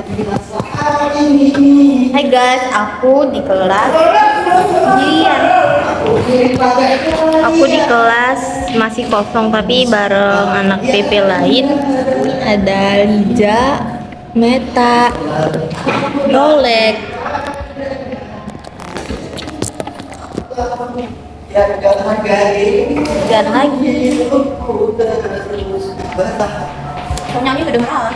Hai guys, aku di kelas ujian. Aku di kelas masih kosong tapi bareng anak PP lain. Ada Lija, Meta, Rolek. Dan lagi. Nyanyi udah malam.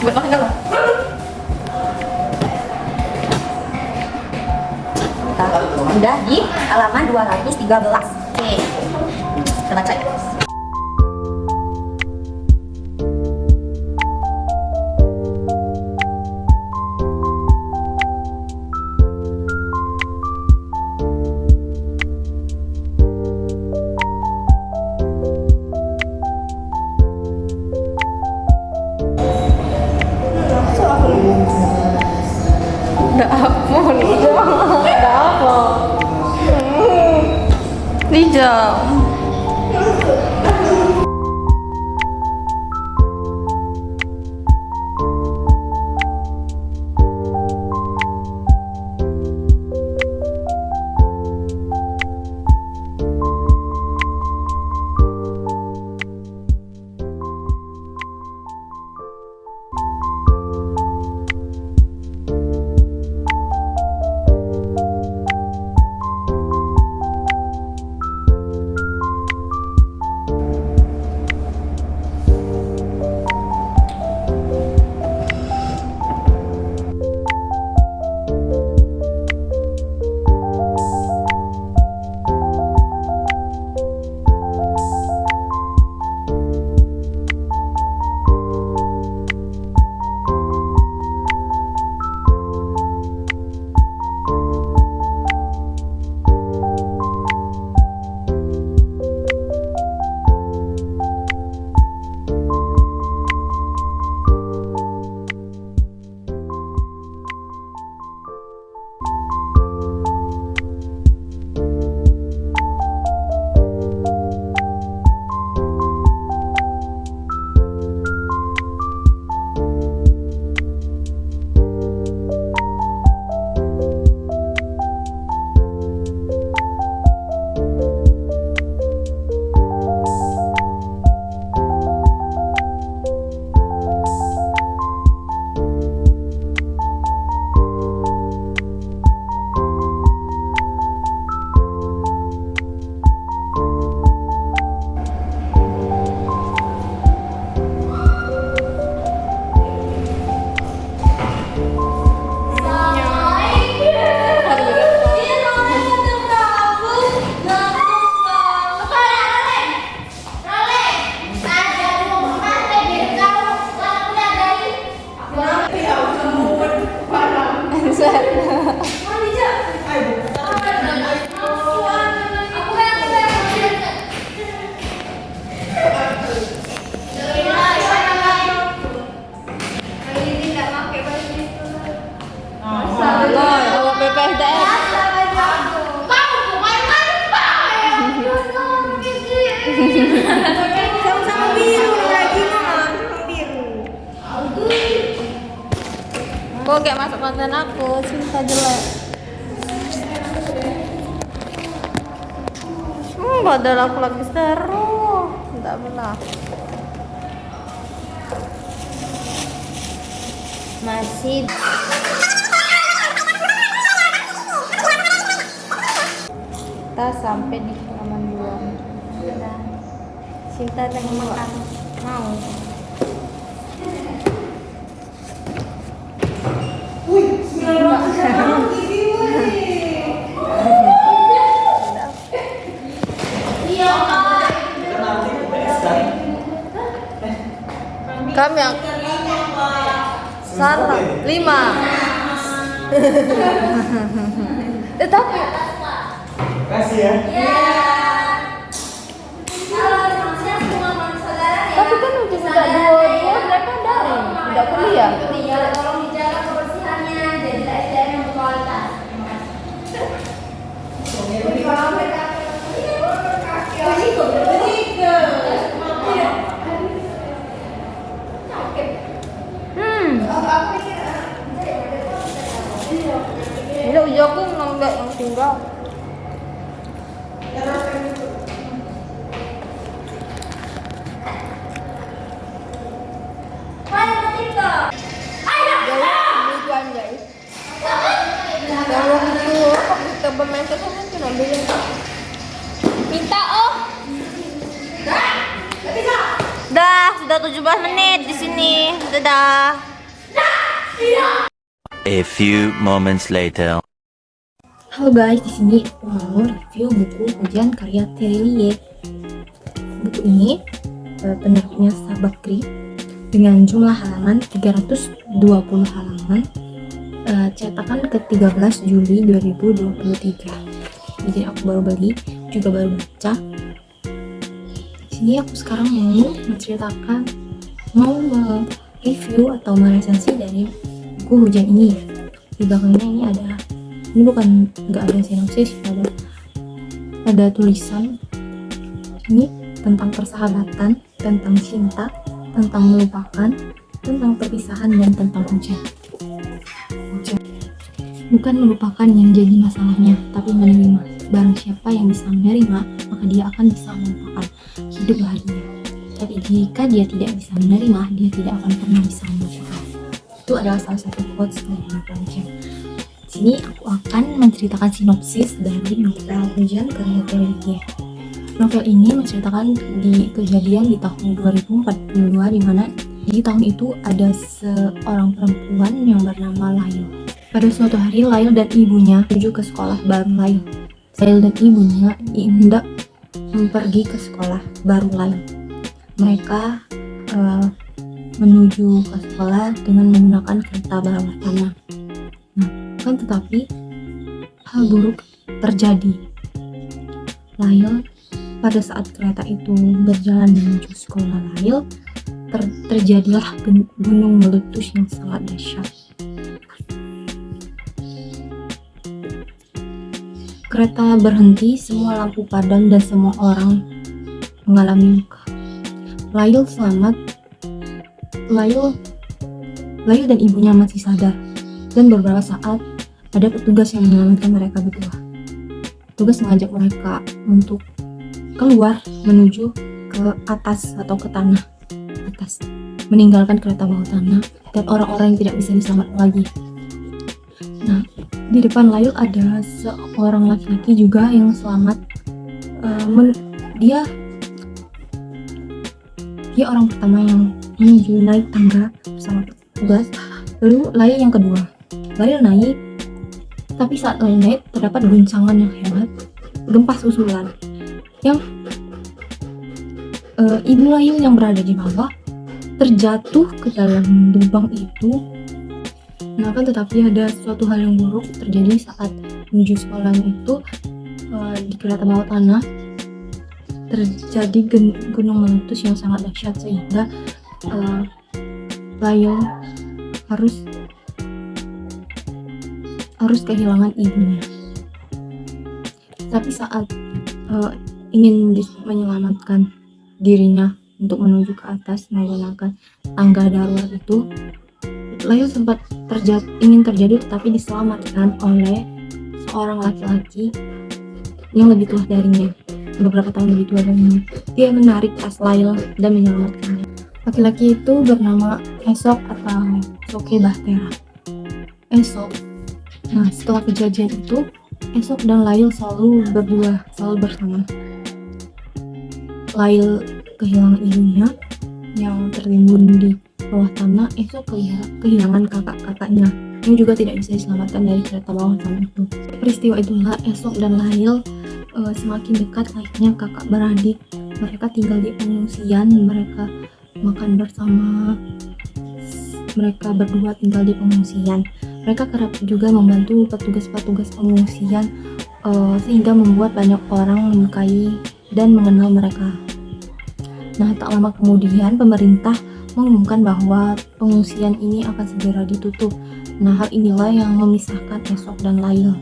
Buat makan dulu. Udah di halaman 213. Oke. Kita baca ya. Nggak apa nih, nggak apa. Lija. Sama-sama biru lagi mah, sama biru. Kok gak masuk konten aku, cinta jelek. Padahal aku lagi seru. Enggak benar. Masih kita sampai di halaman 2. Udah. Cinta dan makan. Mau. Wih, 900 TV Kami yang salah 5. Tetapi kasih ya. Tapi kan udah dua mereka daring, tidak kuliah. Tolong dijaga kebersihannya, jadilah SDM yang berkualitas. Enggak. Begitu anjay. Yang waktu kita bermain ke sana tuh ambilin. Minta oh. Dah, sudah 17 menit di sini. Dadah. A few moments later. Halo guys, di sini aku mau review buku ujian karya Terelie. Buku ini penerbitnya Sabakri dengan jumlah halaman 320 halaman, cetakan ke-13 Juli 2023. Jadi aku baru beli, juga baru baca. Di sini aku sekarang mau review atau meresensi dari buku ujian ini. Di belakangnya ini nggak ada sinopsis, ada tulisan ini tentang persahabatan, tentang cinta, tentang melupakan, tentang perpisahan, dan tentang hujan. Bukan melupakan yang jadi masalahnya, tapi menerima. Barang siapa yang bisa menerima, maka dia akan bisa melupakan. Hidup bahagia. Tapi jika dia tidak bisa menerima, dia tidak akan pernah bisa melupakan. Itu adalah salah satu quotes dari novel ujian. Di sini aku akan menceritakan sinopsis dari novel ujian karya Terelie. Novel ini menceritakan di kejadian di tahun 2042, di mana di tahun itu ada seorang perempuan yang bernama Lail. Pada suatu hari, Lail dan ibunya menuju ke sekolah baru Lail. Lail dan ibunya hendak pergi ke sekolah baru Lail. Mereka menuju ke sekolah dengan menggunakan kereta bawah tanah. Nah, kan tetapi hal buruk terjadi. Lail pada saat kereta itu berjalan menuju sekolah Lail, terjadilah gunung meletus yang sangat dahsyat. Kereta berhenti, semua lampu padam dan semua orang mengalami luka. Lail selamat. Lail dan ibunya masih sadar, dan beberapa saat ada petugas yang menyelamatkan mereka berdua. Petugas mengajak mereka untuk keluar menuju ke atas atau ke tanah atas, meninggalkan kereta bawah tanah dan orang-orang yang tidak bisa diselamatkan lagi. Nah, di depan Lail ada seorang laki-laki juga yang selamat. Dia orang pertama yang menuju naik tangga bersama petugas. Lalu Lail yang kedua. Lail naik, tapi saat Lail naik terdapat guncangan yang hebat, gempa susulan. Yang ibu Lail yang berada di bawah terjatuh ke dalam lubang itu. Nah, kan tetapi ada suatu hal yang buruk terjadi saat menuju sekolahnya itu. Di kereta bawah tanah terjadi gunung meletus yang sangat dahsyat, sehingga Lail harus kehilangan ibunya. Tapi saat ingin menyelamatkan dirinya untuk menuju ke atas menggunakan tangga darurat itu, Lail sempat ingin terjatuh, tetapi diselamatkan oleh seorang laki-laki yang lebih tua darinya, beberapa tahun lebih tua darinya. Dia menarik tas Lail dan menyelamatkannya. Laki-laki itu bernama Esok atau Soke Bahtera. Nah, setelah kejadian itu, Esok dan Lail selalu bersama. Lail kehilangan ibunya yang tertimbun di bawah tanah. Esok kehilangan kakak-kakaknya yang juga tidak bisa diselamatkan dari kereta bawah tanah itu. Peristiwa itulah Esok dan Lail semakin dekat layaknya kakak beradik. Mereka tinggal di pengungsian, mereka makan bersama, mereka berdua tinggal di pengungsian. Mereka kerap juga membantu petugas-petugas pengungsian, sehingga membuat banyak orang menyukai dan mengenal mereka. Nah, tak lama kemudian pemerintah mengumumkan bahwa pengungsian ini akan segera ditutup. Nah, hal inilah yang memisahkan Esok dan Lail.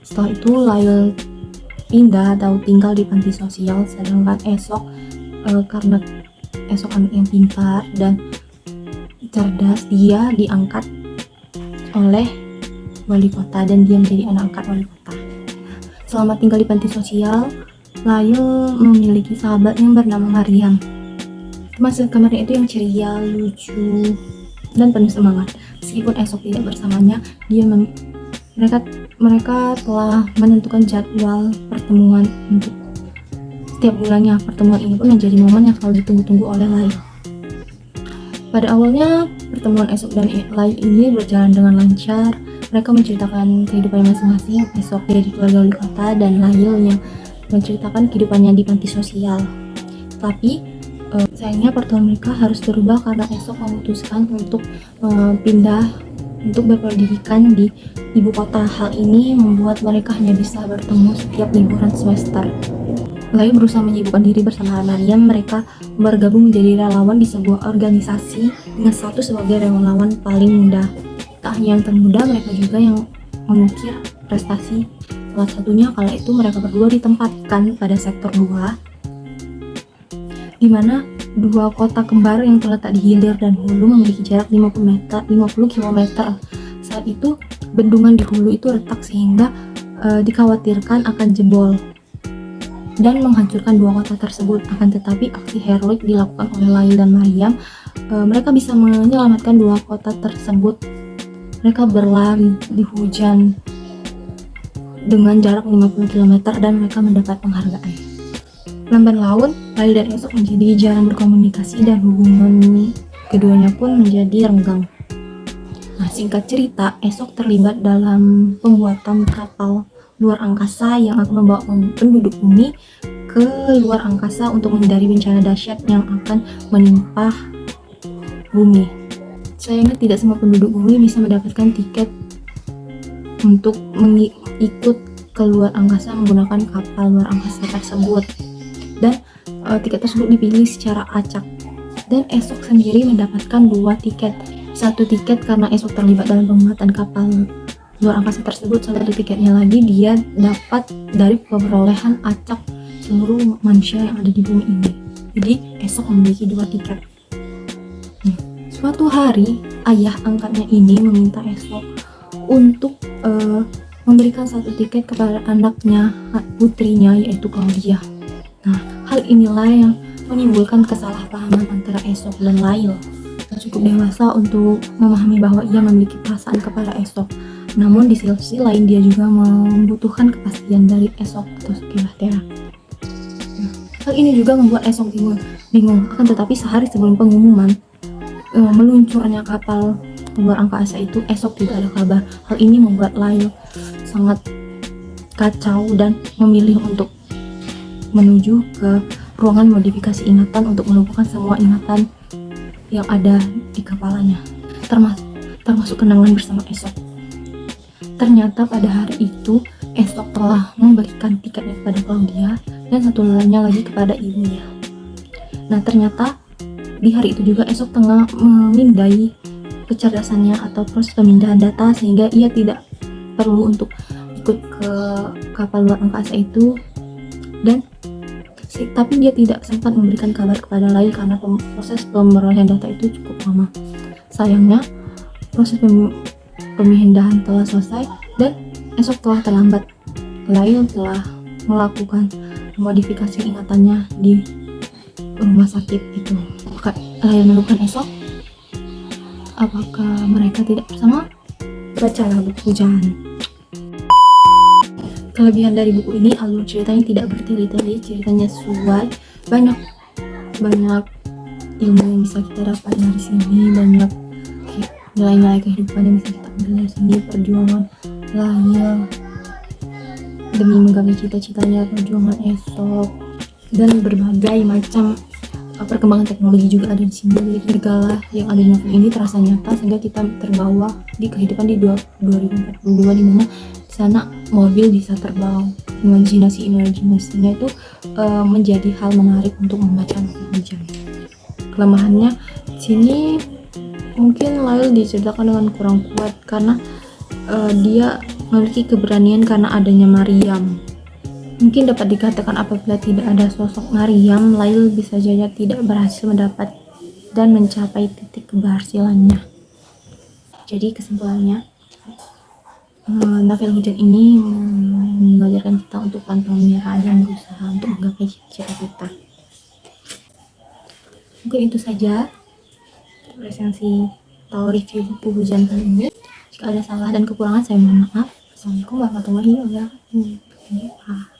Setelah itu Lail pindah atau tinggal di panti sosial, sedangkan Esok karena Esok anak yang pintar dan cerdas, dia diangkat oleh wali kota dan dia menjadi anak angkat wali kota. selama tinggal di panti sosial, Layl memiliki sahabat yang bernama Mariam. Teman sekamarnya itu yang ceria, lucu, dan penuh semangat. Meskipun esok tidak bersamanya, mereka telah menentukan jadwal pertemuan untuk setiap bulannya. Pertemuan ini pun menjadi momen yang selalu ditunggu-tunggu oleh Layl. Pada awalnya, pertemuan Esok dan Layl ini berjalan dengan lancar. Mereka menceritakan kehidupannya masing-masing. Esok jadi keluarga wali kota dan Layl yang menceritakan kehidupannya di panti sosial. Tapi sayangnya pertemuan mereka harus berubah karena Esok memutuskan untuk pindah untuk berpendidikan di ibu kota. Hal ini membuat mereka hanya bisa bertemu setiap liburan semester. Layl berusaha menyibukkan diri bersama Mariam. Mereka bergabung menjadi relawan di sebuah organisasi dengan status sebagai relawan paling muda. Tak hanya yang termuda, mereka juga yang mengukir prestasi. Salah satunya kala itu mereka berdua ditempatkan pada sektor 2, di mana dua kota kembar yang terletak di hilir dan hulu memiliki jarak 50 km. Saat itu bendungan di hulu itu retak sehingga dikhawatirkan akan jebol dan menghancurkan dua kota tersebut. Akan tetapi aksi heroik dilakukan oleh Layl dan Mariam. Mereka bisa menyelamatkan dua kota tersebut. Mereka berlari di hujan dengan jarak 50 km dan mereka mendapat penghargaan. Lamban laun, Layl dan Esok menjadi jarang berkomunikasi dan hubungan keduanya pun menjadi renggang. Nah, singkat cerita, Esok terlibat dalam pembuatan kapal luar angkasa yang akan membawa penduduk bumi ke luar angkasa untuk menghindari bencana dahsyat yang akan menimpa bumi. Sayangnya tidak semua penduduk bumi bisa mendapatkan tiket untuk ikut ke luar angkasa menggunakan kapal luar angkasa tersebut, dan tiket tersebut dipilih secara acak. Dan Esok sendiri mendapatkan 2 tiket. Satu tiket karena Esok terlibat dalam pembuatan kapal luar angkasa tersebut. Satu tiketnya lagi dia dapat dari perolehan acak seluruh manusia yang ada di bumi ini. Jadi Esok memiliki 2 tiket. Suatu hari ayah angkatnya ini meminta Esok untuk memberikan 1 tiket kepada anaknya, putrinya, yaitu Claudia. Nah, hal inilah yang menimbulkan kesalahpahaman antara Esok dan Layl. Cukup dewasa untuk memahami bahwa ia memiliki perasaan kepada Esok. Namun di sisi lain dia juga membutuhkan kepastian dari Esok atau Skelatera. Hal ini juga membuat Esok bingung. Akan tetapi sehari sebelum pengumuman meluncurnya kapal luar angkasa itu, Esok tidak ada kabar. Hal ini membuat Layl sangat kacau dan memilih untuk menuju ke ruangan modifikasi ingatan untuk melumpuhkan semua ingatan yang ada di kepalanya, termasuk kenangan bersama Esok. Ternyata pada hari itu Esok telah memberikan tiketnya kepada Claudia dan satu lainnya lagi kepada ibunya. Nah, ternyata di hari itu juga Esok tengah memindai kecerdasannya atau proses pemindahan data sehingga ia tidak perlu untuk ikut ke kapal luar angkasa itu, tapi dia tidak sempat memberikan kabar kepada Layl karena proses pemerolehan data itu cukup lama. Sayangnya proses pemindahan telah selesai dan Esok telah terlambat. Layl telah melakukan modifikasi ingatannya di rumah sakit itu. Maka Layl menemukan Esok. Apakah mereka tidak bersama? Bacalah buku jangan. Kelebihan dari buku ini, alur ceritanya tidak bertele-tele, ceritanya sesuai, banyak ilmu yang bisa kita dapat dari sini, banyak nilai-nilai kehidupan yang bisa kita ambil dari sini. Perjuangan Layl demi menggapai cita-citanya, perjuangan Esok, dan berbagai macam perkembangan teknologi juga ada di sini. Segala yang ada di novel ini terasa nyata sehingga kita terbawa di kehidupan di 2042, di mana di sana mobil bisa terbang. Imajinasinya itu menjadi hal menarik untuk membaca novel hujan. Kelemahannya di sini mungkin Layl diceritakan dengan kurang kuat karena dia memiliki keberanian karena adanya Mariam. Mungkin dapat dikatakan apabila tidak ada sosok Mariam, Layl bisa saja tidak berhasil mendapat dan mencapai titik keberhasilannya. Jadi kesimpulannya, novel hujan ini mengajarkan kita untuk pantang menyerah dan berusaha untuk menggapai cita-cita kita. Mungkin itu saja resensi atau review buku hujan kali ini. Jika ada salah dan kekurangan saya mohon maaf. Assalamualaikum warahmatullahi wabarakatuh.